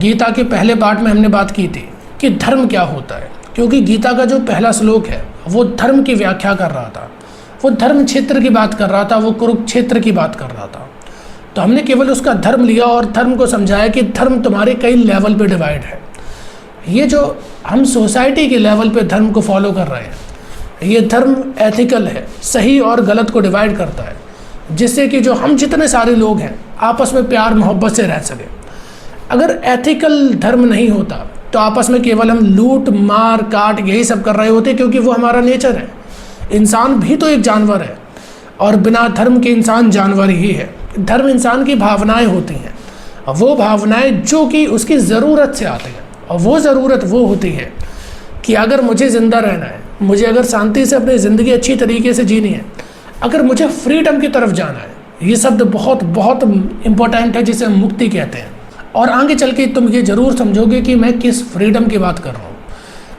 गीता के पहले पार्ट में हमने बात की थी कि धर्म क्या होता है, क्योंकि गीता का जो पहला श्लोक है वो धर्म की व्याख्या कर रहा था, वो धर्म क्षेत्र की बात कर रहा था, वो कुरुक्षेत्र की बात कर रहा था। तो हमने केवल उसका धर्म लिया और धर्म को समझाया कि धर्म तुम्हारे कई लेवल पे डिवाइड है। ये जो हम सोसाइटी के लेवल पे धर्म को फॉलो कर रहे हैं, ये धर्म एथिकल है, सही और गलत को डिवाइड करता है, जिससे कि जो हम जितने सारे लोग हैं आपस में प्यार मोहब्बत से रह सके। अगर एथिकल धर्म नहीं होता तो आपस में केवल हम लूट मार काट यही सब कर रहे होते, क्योंकि वो हमारा नेचर है। इंसान भी तो एक जानवर है और बिना धर्म के इंसान जानवर ही है। धर्म इंसान की भावनाएं होती हैं, वो भावनाएं जो कि उसकी ज़रूरत से आती हैं, और वो ज़रूरत वो होती है कि अगर मुझे ज़िंदा रहना है, मुझे अगर शांति से अपनी ज़िंदगी अच्छी तरीके से जीनी है, अगर मुझे फ्रीडम की तरफ जाना है, ये शब्द बहुत बहुत इम्पोर्टेंट है जिसे हम मुक्ति कहते हैं। और आगे चल के तुम ये ज़रूर समझोगे कि मैं किस फ्रीडम की बात कर रहा हूँ,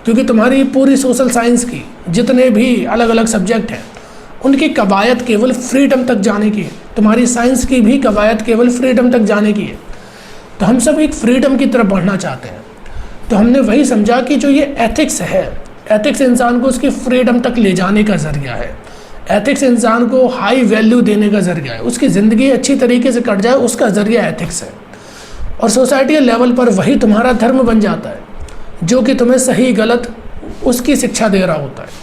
क्योंकि तुम्हारी पूरी सोशल साइंस की जितने भी अलग अलग सब्जेक्ट हैं उनकी कवायद केवल फ्रीडम तक जाने की है। तुम्हारी साइंस की भी कवायद केवल फ्रीडम तक जाने की है। तो हम सब एक फ्रीडम की तरफ बढ़ना चाहते हैं। तो हमने वही समझा कि जो ये एथिक्स है, एथिक्स इंसान को उसकी फ्रीडम तक ले जाने का ज़रिया है। एथिक्स इंसान को हाई वैल्यू देने का ज़रिया है, उसकी ज़िंदगी अच्छी तरीके से कट जाए उसका ज़रिया एथिक्स है। और सोसाइटी लेवल पर वही तुम्हारा धर्म बन जाता है, जो कि तुम्हें सही गलत उसकी शिक्षा दे रहा होता है।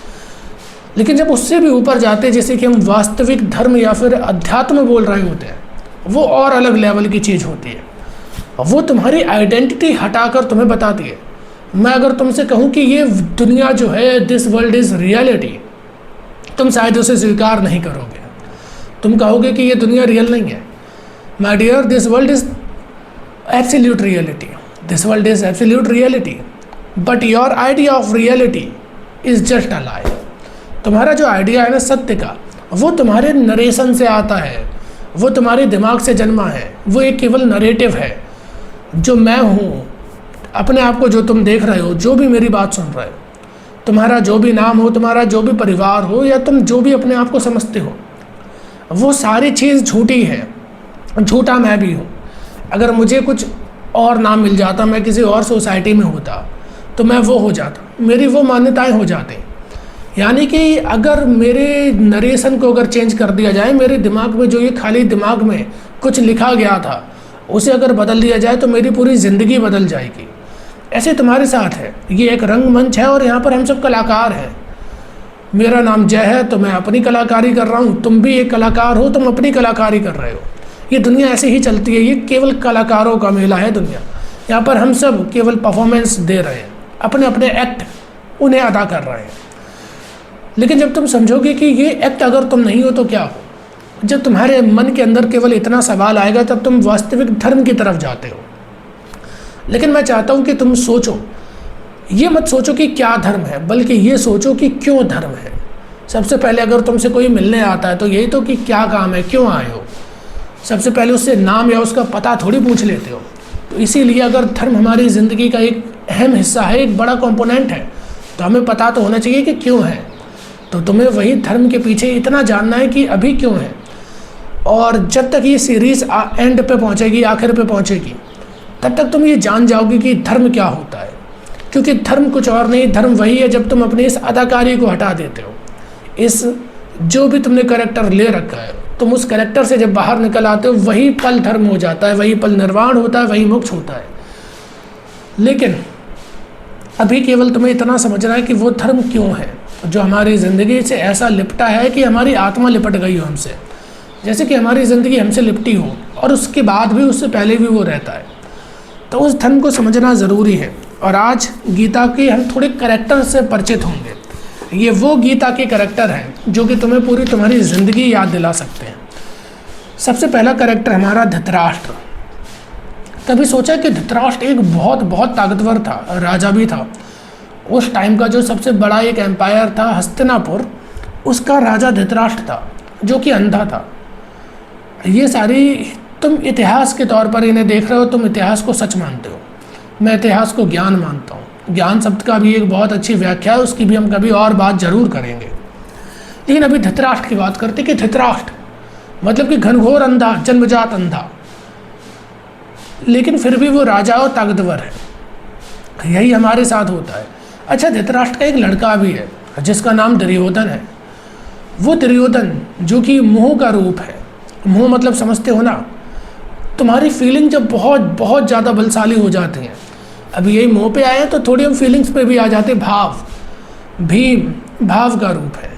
लेकिन जब उससे भी ऊपर जाते हैं, जैसे कि हम वास्तविक धर्म या फिर अध्यात्म बोल रहे होते हैं, वो और अलग लेवल की चीज़ होती है। वो तुम्हारी आइडेंटिटी हटाकर तुम्हें बताती है। मैं अगर तुमसे कहूँ कि ये दुनिया जो है, दिस वर्ल्ड इज़ रियलिटी, तुम शायद उसे स्वीकार नहीं करोगे। तुम कहोगे कि ये दुनिया रियल नहीं है। My dear, this world is absolute reality. This world is absolute reality. But your idea of reality is just a lie. तुम्हारा जो आइडिया है ना सत्य का, वो तुम्हारे नरेशन से आता है, वो तुम्हारे दिमाग से जन्मा है। वो एक केवल नरेटिव है। जो मैं हूँ, अपने आप को जो तुम देख रहे हो, जो भी मेरी बात सुन रहे हो, तुम्हारा जो भी नाम हो, तुम्हारा जो भी परिवार हो, या तुम जो भी अपने आप को समझते हो, वो सारी चीज़ झूठी है। झूठा मैं भी हूँ। अगर मुझे कुछ और नाम मिल जाता, मैं किसी और सोसाइटी में होता, तो मैं वो हो जाता, मेरी वो मान्यताएं हो जाती। यानी कि अगर मेरे नरेशन को अगर चेंज कर दिया जाए, मेरे दिमाग में जो ये खाली दिमाग में कुछ लिखा गया था उसे अगर बदल दिया जाए, तो मेरी पूरी ज़िंदगी बदल जाएगी। ऐसे तुम्हारे साथ है। ये एक रंगमंच है और यहाँ पर हम सब कलाकार हैं। मेरा नाम जय है, तो मैं अपनी कलाकारी कर रहा हूँ। तुम भी एक कलाकार हो, तुम अपनी कलाकारी कर रहे हो। ये दुनिया ऐसे ही चलती है। ये केवल कलाकारों का मेला है दुनिया। यहाँ पर हम सब केवल परफॉर्मेंस दे रहे हैं, अपने अपने एक्ट उन्हें अदा कर रहे हैं। लेकिन जब तुम समझोगे कि ये एक्ट अगर तुम नहीं हो तो क्या हो, जब तुम्हारे मन के अंदर केवल इतना सवाल आएगा, तब तुम वास्तविक धर्म की तरफ जाते हो। लेकिन मैं चाहता हूँ कि तुम सोचो, ये मत सोचो कि क्या धर्म है, बल्कि ये सोचो कि क्यों धर्म है। सबसे पहले अगर तुमसे कोई मिलने आता है तो यही तो कि क्या काम है, क्यों आए हो। सबसे पहले उससे नाम या उसका पता थोड़ी पूछ लेते हो। तो इसीलिए अगर धर्म हमारी ज़िंदगी का एक अहम हिस्सा है, एक बड़ा कंपोनेंट है, तो हमें पता तो होना चाहिए कि क्यों है। तो तुम्हें वही धर्म के पीछे इतना जानना है कि अभी क्यों है। और जब तक ये सीरीज़ एंड पे पहुंचेगी, आखिर पे पहुंचेगी, तब तक तुम ये जान जाओगे कि धर्म क्या होता है। क्योंकि धर्म कुछ और नहीं, धर्म वही है जब तुम अपनी इस अदाकारी को हटा देते हो। इस जो भी तुमने कैरेक्टर ले रखा है, तुम उस कैरेक्टर से जब बाहर निकल आते हो, वही पल धर्म हो जाता है, वही पल निर्वाण होता है, वही मोक्ष होता है। लेकिन अभी केवल तुम्हें इतना समझना है कि वो धर्म क्यों है जो हमारी ज़िंदगी से ऐसा लिपटा है कि हमारी आत्मा लिपट गई हो हमसे, जैसे कि हमारी ज़िंदगी हमसे लिपटी हो, और उसके बाद भी, उससे पहले भी वो रहता है। तो उस धर्म को समझना ज़रूरी है। और आज गीता के हम थोड़े कैरेक्टर से परिचित होंगे। ये वो गीता के कैरेक्टर हैं जो कि तुम्हें पूरी तुम्हारी ज़िंदगी याद दिला सकते हैं। सबसे पहला कैरेक्टर हमारा धृतराष्ट्र। कभी सोचा कि धृतराष्ट्र एक बहुत बहुत ताकतवर था, राजा भी था। उस टाइम का जो सबसे बड़ा एक एम्पायर था हस्तिनापुर, उसका राजा धृतराष्ट्र था, जो कि अंधा था। ये सारी तुम इतिहास के तौर पर इन्हें देख रहे हो, तुम इतिहास को सच मानते हो। मैं इतिहास को ज्ञान मानता हूँ। ज्ञान शब्द का भी एक बहुत अच्छी व्याख्या है, उसकी भी हम कभी और बात जरूर करेंगे। लेकिन अभी धृतराष्ट्र की बात करते कि धृतराष्ट्र मतलब कि घनघोर अंधा, जन्मजात अंधा। लेकिन फिर भी वो राजा और ताकतवर है। यही हमारे साथ होता है। अच्छा, धृतराष्ट्र का एक लड़का भी है जिसका नाम दुर्योधन है। वो दुर्योधन जो कि मोह का रूप है। मोह मतलब समझते हो ना, तुम्हारी फीलिंग जब बहुत बहुत ज़्यादा बलशाली हो जाती हैं। अभी यही मोह पे आए हैं तो थोड़ी हम फीलिंग्स पे भी आ जाते। भाव, भीम भाव का रूप है।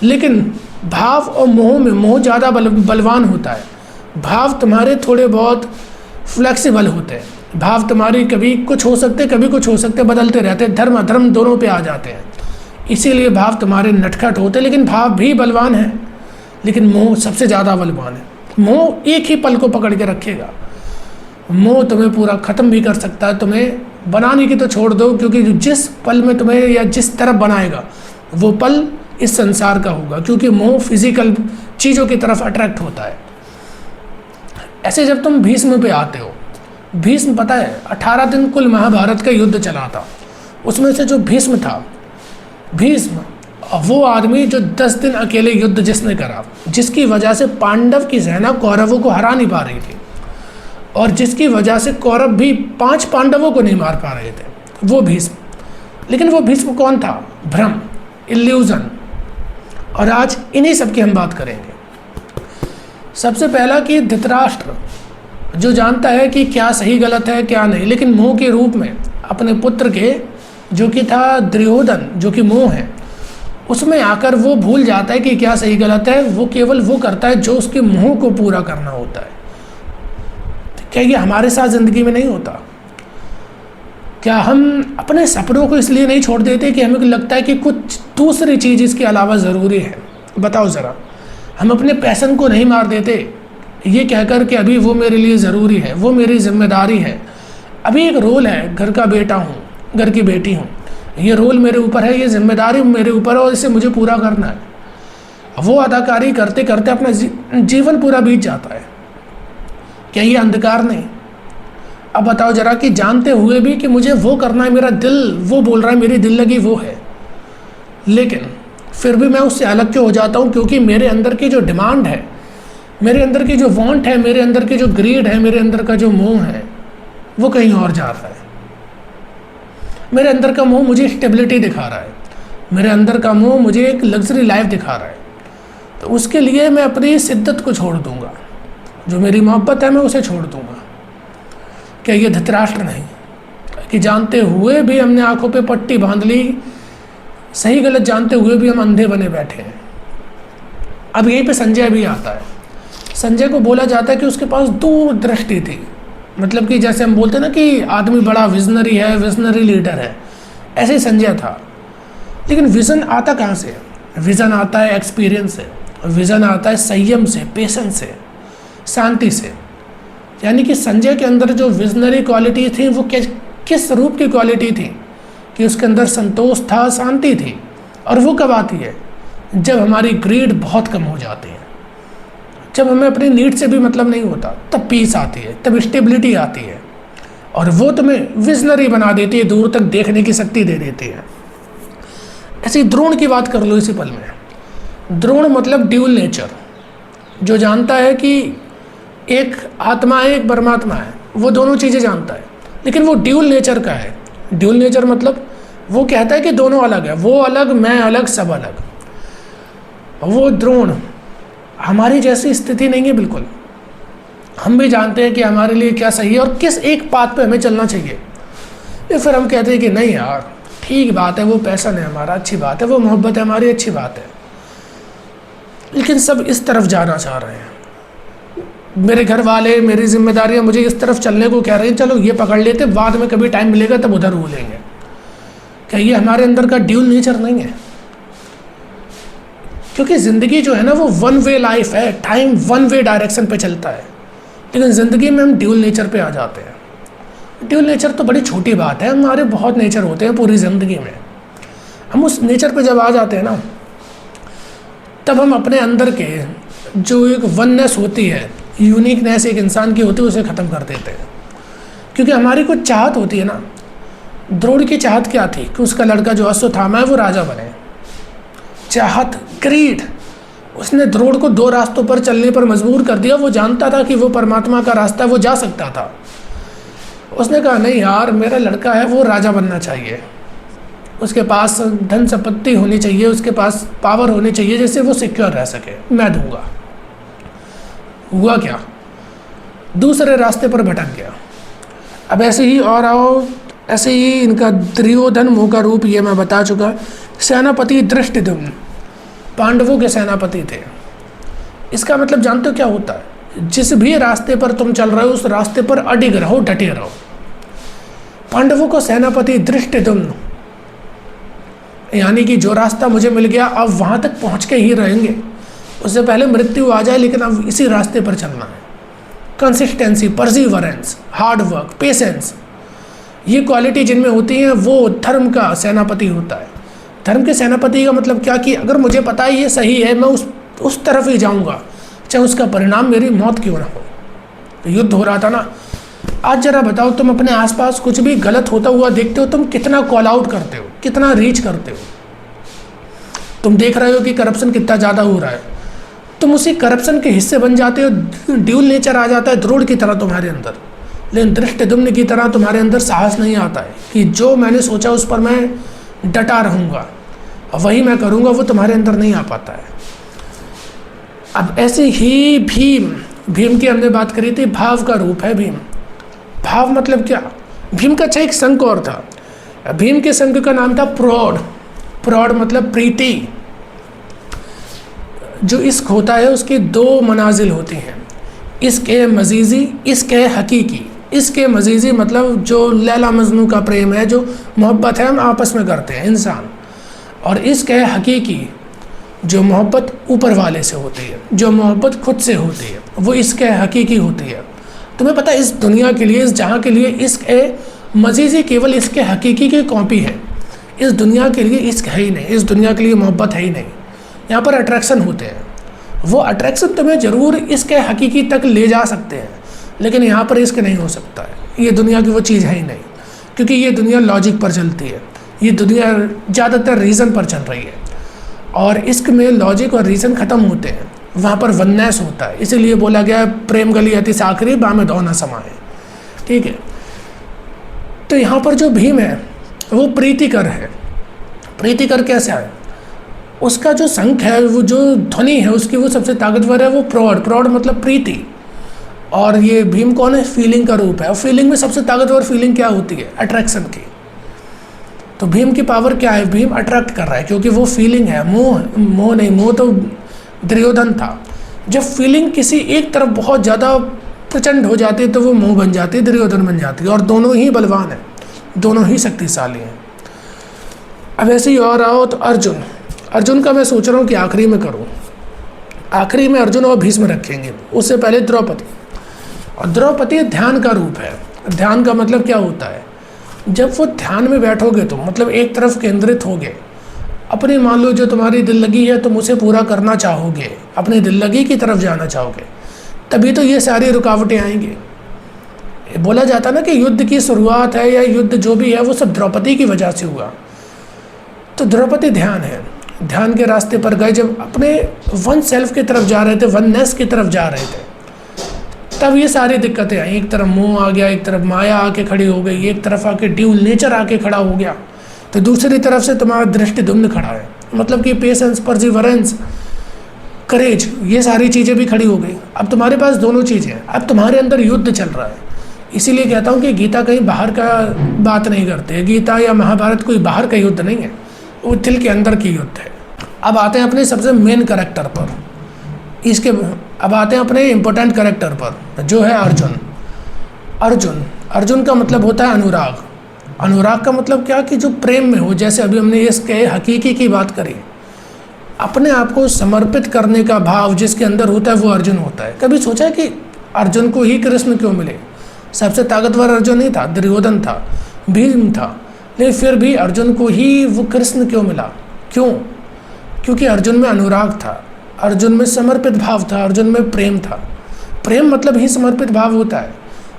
लेकिन भाव और मोह में मोह ज़्यादा बलवान होता है। भाव तुम्हारे थोड़े बहुत फ्लेक्सिबल होते हैं। भाव तुम्हारी कभी कुछ हो सकते, कभी कुछ हो सकते, बदलते रहते हैं। धर्म अधर्म दोनों पे आ जाते हैं। इसीलिए भाव तुम्हारे नटखट होते, लेकिन भाव भी बलवान है। लेकिन मोह सबसे ज़्यादा बलवान है। मोह एक ही पल को पकड़ के रखेगा। मोह तुम्हें पूरा ख़त्म भी कर सकता है। तुम्हें बनाने की तो छोड़ दो, क्योंकि जिस पल में तुम्हें या जिस तरफ बनाएगा वो पल इस संसार का होगा, क्योंकि मोह फिजिकल चीज़ों की तरफ अट्रैक्ट होता है। ऐसे जब तुम भीष्म पे आते हो, भीष्म पता है 18 दिन कुल महाभारत का युद्ध चला था। उसमें से जो भीष्म था, भीष्म वो आदमी जो 10 दिन अकेले युद्ध जिसने करा, जिसकी वजह से पांडव की सेना कौरवों को हरा नहीं पा रही थी, और जिसकी वजह से कौरव भी 5 पांडवों को नहीं मार पा रहे थे, वो भीष्म। लेकिन वो भीष्म कौन था? भ्रम, इल्यूजन। और आज इन्हीं सब की हम बात करेंगे। सबसे पहला कि धृतराष्ट्र जो जानता है कि क्या सही गलत है क्या नहीं, लेकिन मोह के रूप में अपने पुत्र के, जो कि था दुर्योधन, जो कि मोह है, उसमें आकर वो भूल जाता है कि क्या सही गलत है। वो केवल वो करता है जो उसके मोह को पूरा करना होता है। क्या ये हमारे साथ ज़िंदगी में नहीं होता? क्या हम अपने सपनों को इसलिए नहीं छोड़ देते कि हमें लगता है कि कुछ दूसरी चीज़ इसके अलावा ज़रूरी है? बताओ ज़रा। हम अपने पैशन को नहीं मार देते ये कहकर कि अभी वो मेरे लिए ज़रूरी है, वो मेरी जिम्मेदारी है, अभी एक रोल है, घर का बेटा हूँ, घर की बेटी हूँ, ये रोल मेरे ऊपर है, ये जिम्मेदारी मेरे ऊपर है और इसे मुझे पूरा करना है। वो अदाकारी करते करते अपना जीवन पूरा बीत जाता है। क्या ये अंधकार नहीं? अब बताओ जरा कि जानते हुए भी कि मुझे वो करना है, मेरा दिल वो बोल रहा है, मेरी दिल लगी वो है, लेकिन फिर भी मैं उससे अलग क्यों हो जाता हूँ? क्योंकि मेरे अंदर की जो डिमांड है, मेरे अंदर की जो वांट है, मेरे अंदर की जो ग्रीड है, मेरे अंदर का जो मोह है, वो कहीं और जा रहा है। मेरे अंदर का मोह मुझे स्टेबिलिटी दिखा रहा है, मेरे अंदर का मोह मुझे एक लग्जरी लाइफ दिखा रहा है। तो उसके लिए मैं अपनी शिद्दत को छोड़ दूंगा, जो मेरी मोहब्बत है मैं उसे छोड़ दूंगा। क्या ये धृतराष्ट्र नहीं कि जानते हुए भी हमने आंखों पे पट्टी बांध ली, सही गलत जानते हुए भी हम अंधे बने बैठे हैं। अब यहीं पे संजय भी आता है। संजय को बोला जाता है कि उसके पास दूरदृष्टि थी, मतलब कि जैसे हम बोलते हैं ना कि आदमी बड़ा विजनरी है, विजनरी लीडर है, ऐसे ही संजय था। लेकिन विज़न आता कहाँ से? विज़न आता है एक्सपीरियंस से, विज़न आता है संयम से, पेशेंस से, शांति से। यानी कि संजय के अंदर जो विजनरी क्वालिटी थी वो किस रूप की क्वालिटी थी कि उसके अंदर संतोष था, शांति थी। और वो कब आती है? जब हमारी ग्रीड बहुत कम हो जाती है, जब हमें अपनी नीड से भी मतलब नहीं होता, तब पीस आती है, तब स्टेबिलिटी आती है, और वो तुम्हें विजनरी बना देती है, दूर तक देखने की शक्ति दे देती है। ऐसे द्रोण की बात कर लो इसी पल में। द्रोण मतलब ड्यूल नेचर, जो जानता है कि एक आत्मा है, एक परमात्मा है, वो दोनों चीज़ें जानता है, लेकिन वो ड्यूल नेचर का है। ड्यूल नेचर मतलब वो कहता है कि दोनों अलग है, वो अलग, मैं अलग, सब अलग। वो द्रोण हमारी जैसी स्थिति नहीं है बिल्कुल। हम भी जानते हैं कि हमारे लिए क्या सही है और किस एक पाथ पे हमें चलना चाहिए। फिर हम कहते हैं कि नहीं यार, ठीक बात है, वो पैसा है हमारा, अच्छी बात है, वो मोहब्बत है हमारी, अच्छी बात है, लेकिन सब इस तरफ जाना चाह रहे हैं। मेरे घर वाले, मेरी जिम्मेदारियां मुझे इस तरफ चलने को कह रही हैं, चलो ये पकड़ लेते, बाद में कभी टाइम मिलेगा तब उधर भूलेंगे। क्या ये हमारे अंदर का ड्यूल नेचर नहीं है? क्योंकि ज़िंदगी जो है ना वो वन वे लाइफ है, टाइम वन वे डायरेक्शन पे चलता है, लेकिन ज़िंदगी में हम ड्यूल नेचर पे आ जाते हैं। ड्यूल नेचर तो बड़ी छोटी बात है, हमारे बहुत नेचर होते हैं पूरी ज़िंदगी में। हम उस नेचर पे जब आ जाते हैं ना, तब हम अपने अंदर के जो एक वननेस होती है, यूनिकनेस एक इंसान की होती है, उसे ख़त्म कर देते हैं। क्योंकि हमारी कुछ चाहत होती है ना। द्रोण की चाहत क्या थी कि उसका लड़का जो अश्वत्थामा है वो राजा बने। चाहत, ग्रीड, उसने द्रोण को 2 रास्तों पर चलने पर मजबूर कर दिया। वो जानता था कि वो परमात्मा का रास्ता है, वो जा सकता था, उसने कहा नहीं यार, मेरा लड़का है वो राजा बनना चाहिए, उसके पास धन संपत्ति होनी चाहिए, उसके पास पावर होनी चाहिए जिससे वो सिक्योर रह सके, मैं दूंगा। हुआ क्या, दूसरे रास्ते पर भटक गया। अब ऐसे ही और आओ, ऐसे ही इनका दुर्योधन मुँह का रूप ये मैं बता चुका। सेनापति धृष्टद्युम्न पांडवों के सेनापति थे। इसका मतलब जानते हो क्या होता है, जिस भी रास्ते पर तुम चल रहे हो उस रास्ते पर अडिग रहो, डटे रहो। पांडवों को सेनापति धृष्टद्युम्न, यानी कि जो रास्ता मुझे मिल गया अब वहाँ तक पहुँच के ही रहेंगे, उससे पहले मृत्यु आ जाए लेकिन अब इसी रास्ते पर चलना है। Consistency, perseverance, hard work, patience, ये क्वालिटी जिनमें होती हैं वो धर्म का सेनापति होता है। धर्म के सेनापति का मतलब क्या कि अगर मुझे पता है ये सही है, मैं उस तरफ ही जाऊंगा, चाहे उसका परिणाम मेरी मौत क्यों ना हो। तो युद्ध हो रहा था ना। आज जरा बताओ, तुम अपने आसपास कुछ भी गलत होता हुआ देखते हो, तुम कितना कॉल आउट करते हो, कितना रीच करते हो। तुम देख रहे हो कि करप्शन कितना ज़्यादा हो रहा है, तुम उसी करप्शन के हिस्से बन जाते हो, ड्यूल नेचर आ जाता है द्रोण की तरह तुम्हारे अंदर। लेकिन धृष्टद्युम्न की तरह तुम्हारे अंदर साहस नहीं आता है कि जो मैंने सोचा उस पर मैं डटा रहूँगा, वही मैं करूँगा, वो तुम्हारे अंदर नहीं आ पाता है। अब ऐसे ही भीम की हमने बात करी थी, भाव का रूप है भीम। भाव मतलब क्या, भीम का अच्छा एक शंख और था। भीम के शंख का नाम था प्रौढ़। प्रौढ़ मतलब प्रीति। जो इश्क होता है उसकी दो मनाजिल होती हैं, इश्क मजीजी, इश्क हकीकी। इश्क मजीजी मतलब जो लैला मजनू का प्रेम है, जो मोहब्बत है हम आपस में करते हैं इंसान। और इश्क हकीकी, जो मोहब्बत ऊपर वाले से होती है, जो मोहब्बत खुद से होती है, वो इश्क हकीकी होती है। तुम्हें पता है इस दुनिया के लिए, इस जहाँ के लिए इश्क मजीजी केवल इश्क हकीकी की कॉपी है। इस दुनिया के लिए इश्क है ही नहीं, इस दुनिया के लिए मोहब्बत है ही नहीं। यहाँ पर अट्रैक्शन होते हैं, वो अट्रैक्शन तुम्हें ज़रूर इश्क हकीकी तक ले जा सकते हैं, लेकिन यहाँ पर इश्क नहीं हो सकता है। ये दुनिया की वो चीज़ है ही नहीं, क्योंकि ये दुनिया लॉजिक पर चलती है, ये दुनिया ज़्यादातर रीज़न पर चल रही है। और इश्क में लॉजिक और रीज़न ख़त्म होते हैं, वहाँ पर वननेस होता है। इसीलिए बोला गया प्रेम गली अति साकरी बामे दो न समाए। ठीक है, तो यहाँ पर जो भीम है वो प्रीतिकर है। प्रीतिकर कैसे है, उसका जो शंख है, वो जो ध्वनि है उसकी वो सबसे ताकतवर है, वो प्रौढ़। प्रौढ़ मतलब प्रीति। और ये भीम कौन है, फीलिंग का रूप है। और फीलिंग में सबसे ताकतवर फीलिंग क्या होती है, अट्रैक्शन की। तो भीम की पावर क्या है, भीम अट्रैक्ट कर रहा है क्योंकि वो फीलिंग है। मोह नहीं, मोह तो दुर्योधन था। जब फीलिंग किसी एक तरफ बहुत ज़्यादा प्रचंड हो जाती है तो वो मोह बन जाती है, दुर्योधन बन जाती है। और दोनों ही बलवान हैं, दोनों ही शक्तिशाली हैं। अब ऐसे ही और आओ तो अर्जुन का मैं सोच रहा हूँ कि आखिरी में करूँ। आखिरी में अर्जुन और भीष्म रखेंगे, उससे पहले द्रौपदी। और द्रौपदी ध्यान का रूप है। ध्यान का मतलब क्या होता है, जब वो ध्यान में बैठोगे तो मतलब एक तरफ केंद्रित होगे, अपनी मान लो जो तुम्हारी दिल लगी है तुम उसे पूरा करना चाहोगे, अपनी दिल लगी की तरफ जाना चाहोगे, तभी तो ये सारी रुकावटें आएंगी। बोला जाता ना कि युद्ध की शुरुआत है या युद्ध जो भी है वो सब द्रौपदी की वजह से हुआ। तो द्रौपदी ध्यान है, ध्यान के रास्ते पर गए। जब अपने वन सेल्फ की तरफ जा रहे थे, वननेस की तरफ जा रहे थे, तब ये सारी दिक्कतें आई। एक तरफ मोह आ गया, एक तरफ माया आके खड़ी हो गई, एक तरफ आके ड्यूल नेचर आके खड़ा हो गया, तो दूसरी तरफ से तुम्हारा धृष्टद्युम्न खड़ा है। मतलब कि पेशेंस, परसिवरेंस, करेज, ये सारी चीज़ें भी खड़ी हो गई। अब तुम्हारे पास दोनों चीज़ें हैं, अब तुम्हारे अंदर युद्ध चल रहा है। इसीलिए कहता हूँ कि गीता कहीं बाहर का बात नहीं करते। गीता या महाभारत कोई बाहर का युद्ध नहीं है, वो दिल के अंदर की युद्ध है। अब आते हैं अपने सबसे मेन कैरेक्टर पर, अब आते हैं अपने इम्पोर्टेंट कैरेक्टर पर, जो है अर्जुन का मतलब होता है अनुराग। अनुराग का मतलब क्या कि जो प्रेम में हो, जैसे अभी हमने इसके हकीकी की बात करी, अपने आप को समर्पित करने का भाव जिसके अंदर होता है वो अर्जुन होता है। कभी सोचा है कि अर्जुन को ही कृष्ण क्यों मिले? सबसे ताकतवर अर्जुन नहीं था, दुर्योधन था, भीम था, लेकिन फिर भी अर्जुन को ही वो कृष्ण क्यों मिला? क्यों? क्योंकि अर्जुन में अनुराग था, अर्जुन में समर्पित भाव था, अर्जुन में प्रेम था। प्रेम मतलब ही समर्पित भाव होता है।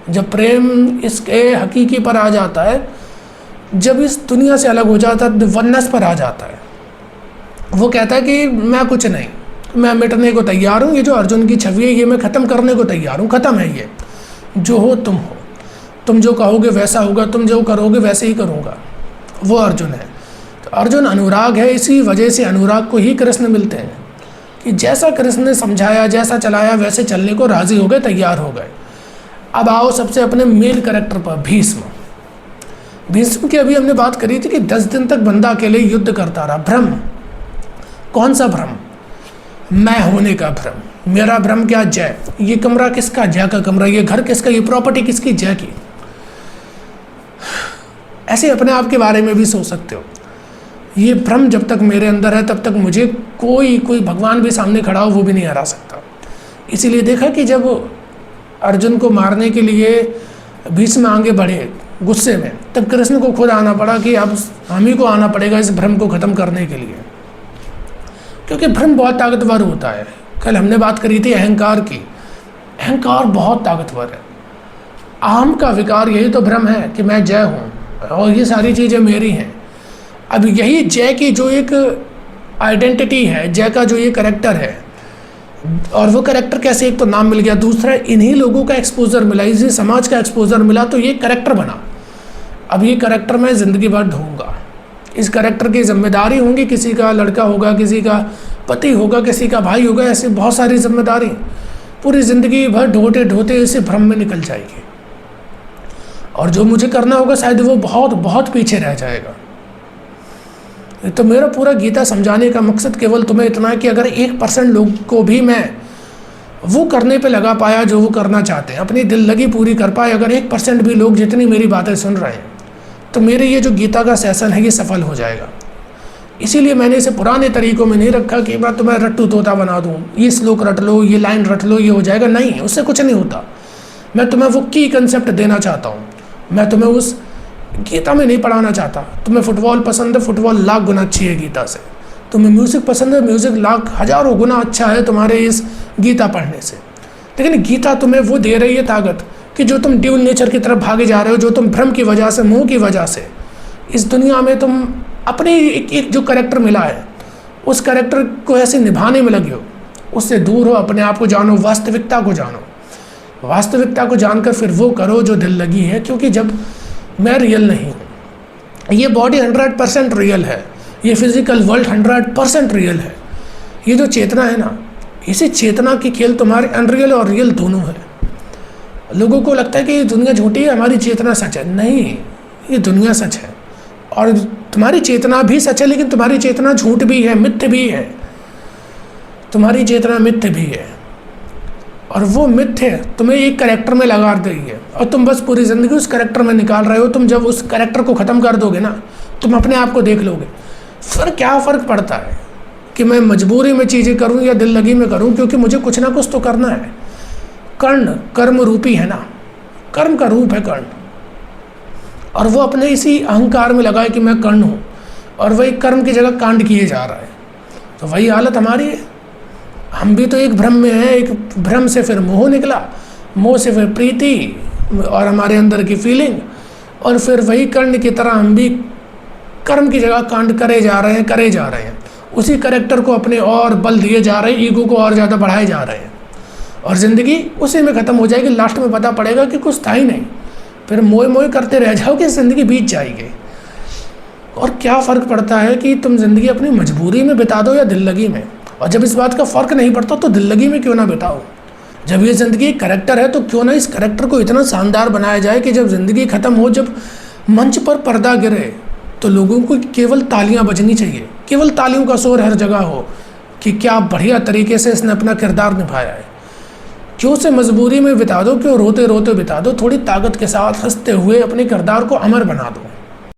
जब प्रेम इसके हकीकी पर आ जाता है, जब इस दुनिया से अलग हो जाता है, वननेस पर आ जाता है, वो कहता है कि मैं कुछ नहीं, मैं मिटने को तैयार हूँ। ये जो अर्जुन की छवि है ये मैं ख़त्म करने को तैयार हूँ, ख़त्म है ये, जो हो तुम हो। तुम जो कहोगे वैसा होगा, तुम जो करोगे वैसे ही करूँगा। वो अर्जुन है। तो अर्जुन अनुराग है, इसी वजह से अनुराग को ही कृष्ण मिलते हैं कि जैसा कृष्ण ने समझाया, जैसा चलाया, वैसे चलने को राज़ी हो गए, तैयार हो गए। अब आओ सबसे अपने मेन कैरेक्टर पर, भीष्म। भीष्म की अभी हमने बात करी थी कि 10 दिन तक बंदा अकेले युद्ध करता रहा। भ्रम, कौन सा भ्रम? मैं होने का भ्रम। मेरा भ्रम क्या? जय। ये कमरा किसका? जय का कमरा। ये घर किसका? ये प्रॉपर्टी किसकी? जय की। ऐसे अपने आप के बारे में भी सोच सकते हो। ये भ्रम जब तक मेरे अंदर है तब तक मुझे कोई भगवान भी सामने खड़ा हो वो भी नहीं हरा सकता। इसीलिए देखा कि जब अर्जुन को मारने के लिए भीष्म आगे बढ़े गुस्से में, तब कृष्ण को खुद आना पड़ा कि अब हम ही को आना पड़ेगा इस भ्रम को ख़त्म करने के लिए, क्योंकि भ्रम बहुत ताकतवर होता है। कल हमने बात करी थी अहंकार की। अहंकार बहुत ताकतवर है। अहम का विकार यही तो भ्रम है कि मैं जय हूँ और ये सारी चीज़ें मेरी हैं। अब यही जय की जो एक आइडेंटिटी है, जय का जो ये करेक्टर है, और वो करेक्टर कैसे, एक तो नाम मिल गया, दूसरा इन्हीं लोगों का एक्सपोजर मिला, इसी समाज का एक्सपोजर मिला, तो ये करेक्टर बना। अब ये करेक्टर मैं ज़िंदगी भर ढूंढूंगा। इस करेक्टर की जिम्मेदारी होंगी, किसी का लड़का होगा, किसी का पति होगा, किसी का भाई होगा, ऐसे बहुत सारी जिम्मेदारी पूरी ज़िंदगी भर ढोते ढोते इसे भ्रम में निकल जाएगी। और जो मुझे करना होगा शायद वो बहुत बहुत पीछे रह जाएगा। तो मेरा पूरा गीता समझाने का मकसद केवल तुम्हें इतना है कि अगर 1% लोग को भी मैं वो करने पे लगा पाया जो वो करना चाहते हैं, अपनी दिल लगी पूरी कर पाए, अगर 1% भी लोग जितनी मेरी बातें सुन रहे हैं, तो मेरे ये जो गीता का सेशन है ये सफल हो जाएगा। इसीलिए मैंने इसे पुराने तरीकों में नहीं रखा कि मैं तुम्हें रट्टू तोता बना दूँ, ये श्लोक रट लो, ये लाइन रट लो, ये हो जाएगा। नहीं, उससे कुछ नहीं होता। मैं तुम्हें वो की कंसेप्ट देना चाहता हूँ। मैं तुम्हें उस गीता में नहीं पढ़ाना चाहता। तुम्हें फुटबॉल पसंद है, फुटबॉल लाख गुना अच्छी है गीता से। तुम्हें म्यूज़िक पसंद है, म्यूज़िक लाख हज़ारों गुना अच्छा है तुम्हारे इस गीता पढ़ने से। लेकिन गीता तुम्हें वो दे रही है ताकत कि जो तुम ड्यूल नेचर की तरफ भागे जा रहे हो, जो तुम भ्रम की वजह से, मोह की वजह से इस दुनिया में तुम अपने एक जो कैरेक्टर मिला है उस कैरेक्टर को ऐसे निभाने में लगे हो, उससे दूर हो, अपने आप को जानो, वास्तविकता को जानो। वास्तविकता को जानकर फिर वो करो जो दिल लगी है। क्योंकि जब मैं रियल नहीं हूँ, ये बॉडी 100% रियल है, ये फिजिकल वर्ल्ड 100% रियल है। ये जो चेतना है ना, इसी चेतना की खेल तुम्हारे अनरियल और रियल दोनों है। लोगों को लगता है कि ये दुनिया झूठी है, हमारी चेतना सच है। नहीं, ये दुनिया सच है और तुम्हारी चेतना भी सच है, लेकिन तुम्हारी चेतना झूठ भी है, मिथ्य भी है। तुम्हारी चेतना मिथ्य भी है और वो मिथ्य तुम्हें एक कैरेक्टर में लगा रही है और तुम बस पूरी ज़िंदगी उस कैरेक्टर में निकाल रहे हो। तुम जब उस कैरेक्टर को ख़त्म कर दोगे ना, तुम अपने आप को देख लोगे। फिर क्या फ़र्क पड़ता है कि मैं मजबूरी में चीज़ें करूं या दिल लगी में करूं, क्योंकि मुझे कुछ ना कुछ तो करना है। कर्ण कर्म रूपी है ना, कर्म का रूप है कर्ण, और वो अपने इसी अहंकार में लगा है कि मैं कर्ण हूँ और वही कर्म की जगह कांड किए जा रहा है। तो वही हालत हमारी है। हम भी तो एक भ्रम में हैं, एक भ्रम से फिर मोह निकला, मोह से फिर प्रीति और हमारे अंदर की फीलिंग, और फिर वही कर्ण की तरह हम भी कर्म की जगह कांड करे जा रहे हैं। उसी कैरेक्टर को अपने और बल दिए जा रहे हैं, ईगो को और ज़्यादा बढ़ाए जा रहे हैं और ज़िंदगी उसी में ख़त्म हो जाएगी। लास्ट में पता पड़ेगा कि कुछ था ही नहीं, फिर मोए करते रह जाओगे, ज़िंदगी बीत जाएगी। और क्या फ़र्क पड़ता है कि तुम ज़िंदगी अपनी मजबूरी में बिता दो या दिल लगी में। और जब इस बात का फ़र्क नहीं पड़ता तो दिल लगी में क्यों ना बिताओ। जब ये ज़िंदगी एक करेक्टर है तो क्यों ना इस करेक्टर को इतना शानदार बनाया जाए कि जब ज़िंदगी ख़त्म हो, जब मंच पर पर्दा गिरे तो लोगों को केवल तालियां बजनी चाहिए, केवल तालियों का शोर हर जगह हो कि क्या बढ़िया तरीके से इसने अपना किरदार निभाया है। क्यों से मजबूरी में बिता दो, क्यों रोते रोते बिता दो, थोड़ी ताकत के साथ हंसते हुए अपने किरदार को अमर बना दो।